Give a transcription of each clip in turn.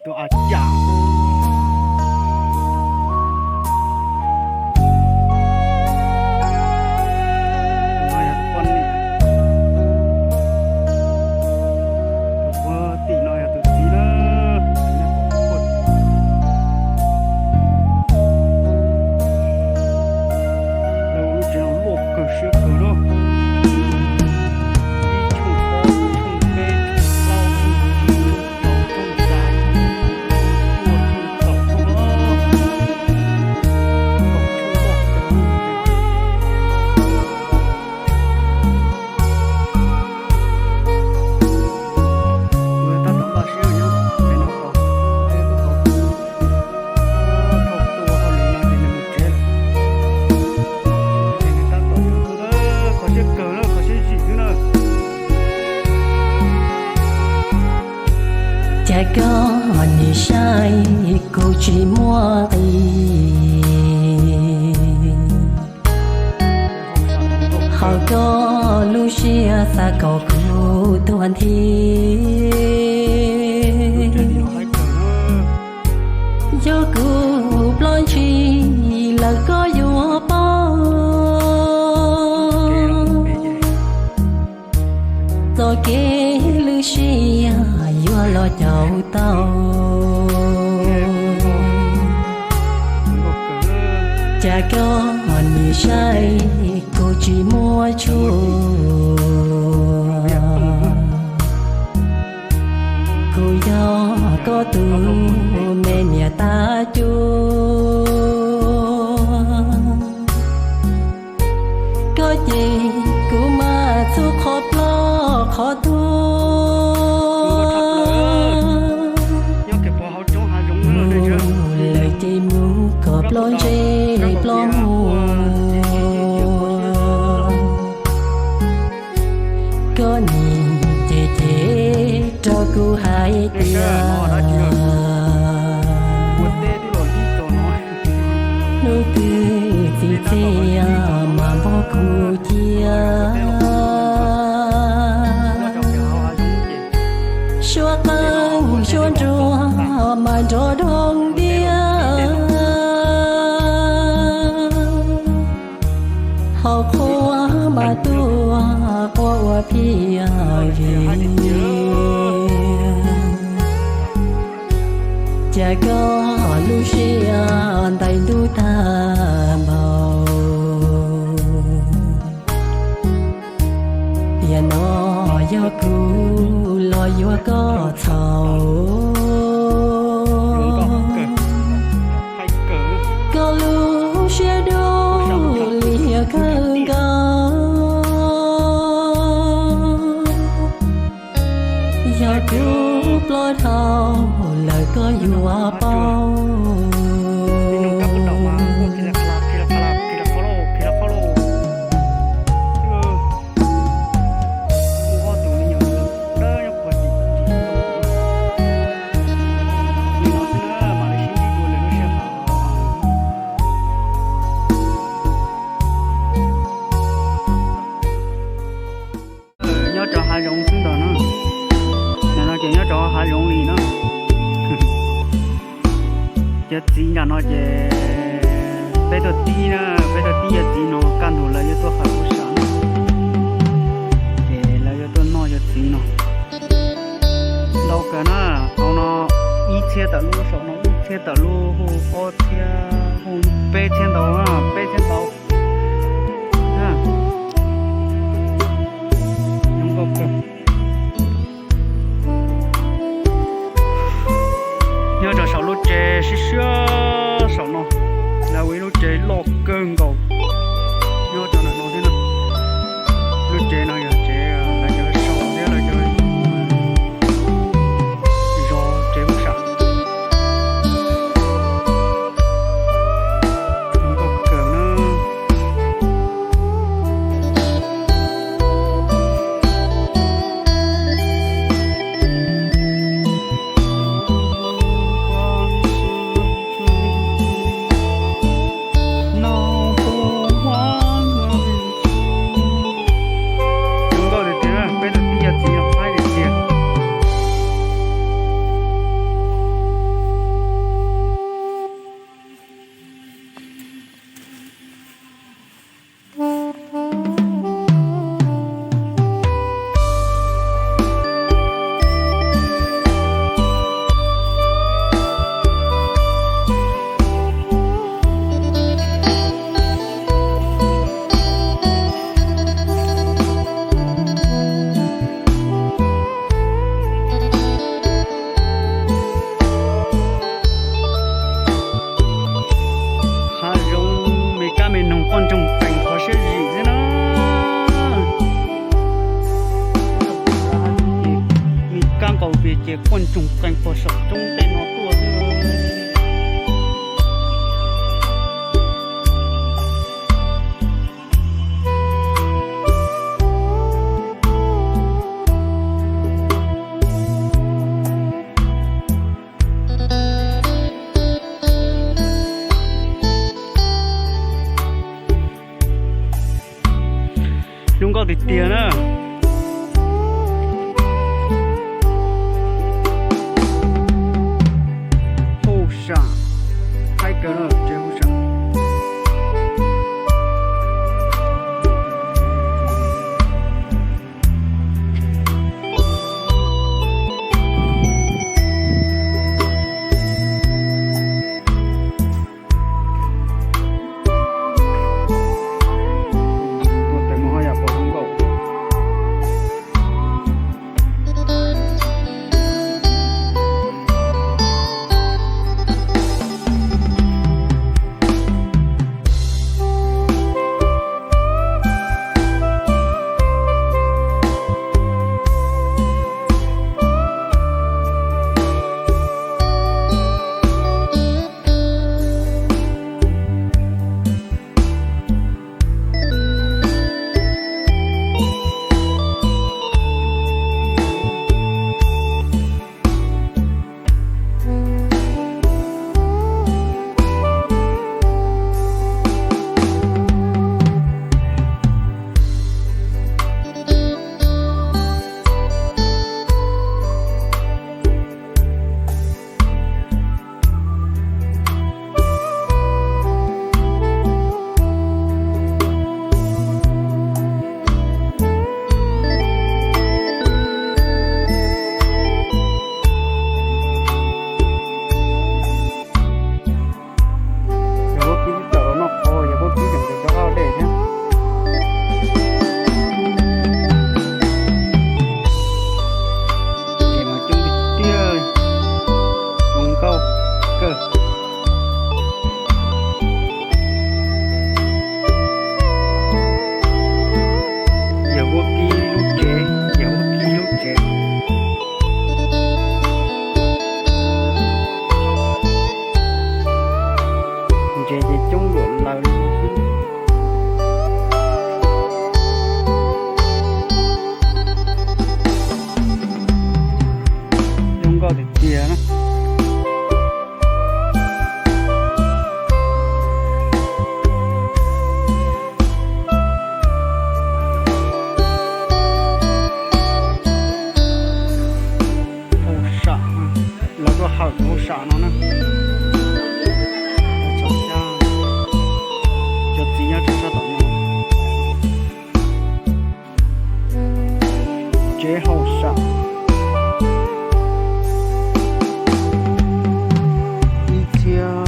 ตัวอาจารย์có như sai cô chỉ mua họ có Lucia xa có cô tuần thi cho cô plon chi là có vua bao rồi kế Lucia vua lo chậu tàu cha có như sai cô chỉ mua chua cô do có tu mẹ nhà ta chua có gì cô mà thu khó lo khó thu lời chỉ muốn cọp lon chê plom có nhìn chê chê cho cô hai tia nụ cười thì thế mà bỏ cô chia xóa căng xóa rùa mà trò đông đĩa họ khoa mà tua qua phía về cha có Lucia tay đu ta màu tiền nó do cô lo vua có thầu có Lucia đâu lìa cơn gạo do cô lo thầu lời có vua bao cho hai rồng xuống đó nữa, nó chỉ nhớ cho hai rồng đi nữa, chết gì là nó chỉ bây giờ tí nữa, bây giờ tí là gì nó can thủ là cho tôi khai bút sáng, để là cho tôi nói cho tí nó, đâu cái nó, ông nó ít xe tận luôn, sau nó ít xe tận luôn, hồ có xe, hồ bê trên đầu á, bê trên đầu. Nhớ cho sáu lô chè xí xưa sáu nó là với lô chè lọt cơn cầu nhớ cho nó thế nào lô chè nó giờ chè là chơi sáu thế là chơi giò chè bút sẵn không có cờ nữa sợ trong tên nó tua thôi chúng có thì tiền á hô sa hai cái nữa chơi hô sa chế hậu sợ đi theo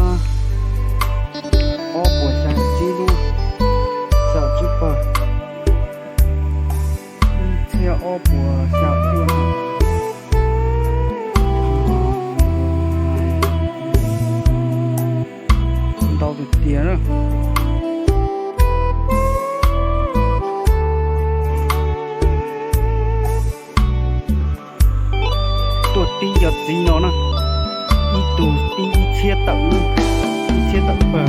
ô của sáng chi lu sợ chứ bờ đi theo ô của sợ chứ đâu được tiền rồi tí giọt gì nó nè đi tù tí chia tận bờ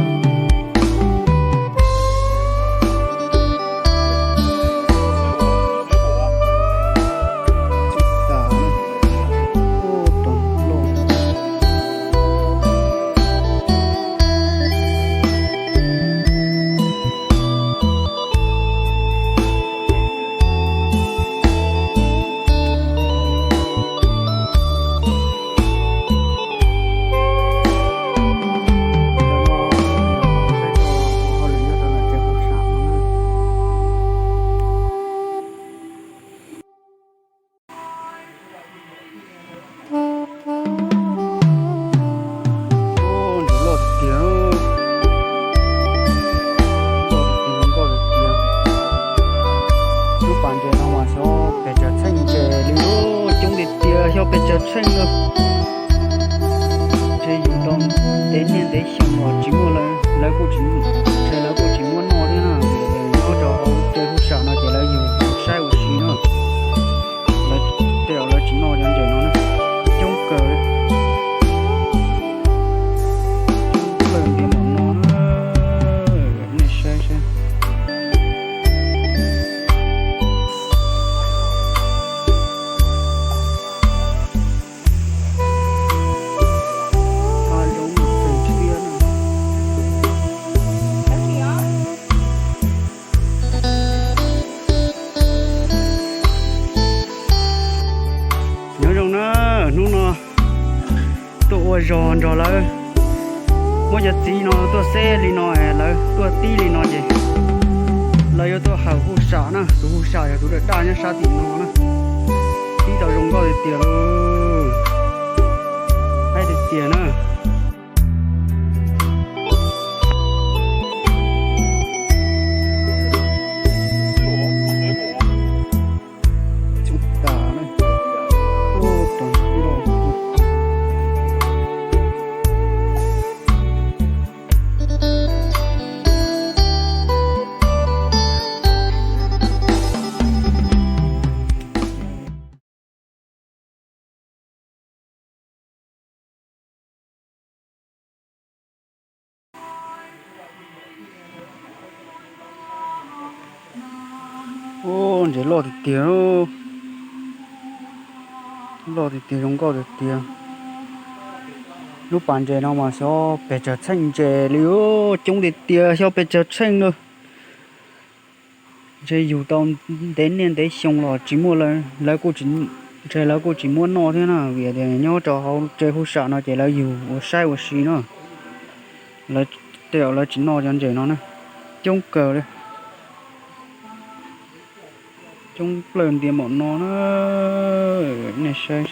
tụi giòn rồi lỡ mỗi giờ tí nó tụi xe đi nó lỡ tụi tí đi nó gì lỡ yo tụi hậu hú xả nè tụi hú xả tụi được đa nhá xả tí nó nè tí tao dùng có để tiền hay để tiền nữa ô để lo thì tiền lo thì tiền không có được tiền lúc bạn chơi nào mà sao bây giờ tranh chơi liu chúng thì tiền sao bây giờ tranh nữa chơi dù tao đến nên để xong rồi chỉ mua là cô chỉ chơi là cô chỉ muốn nó thế nào vì để nhớ cho họ chơi hút sợ nó chơi là dù sai của xí nữa là tiểu là chỉ nó cho chơi nó nè chung cờ đây chung lần tiền bọn nó này sai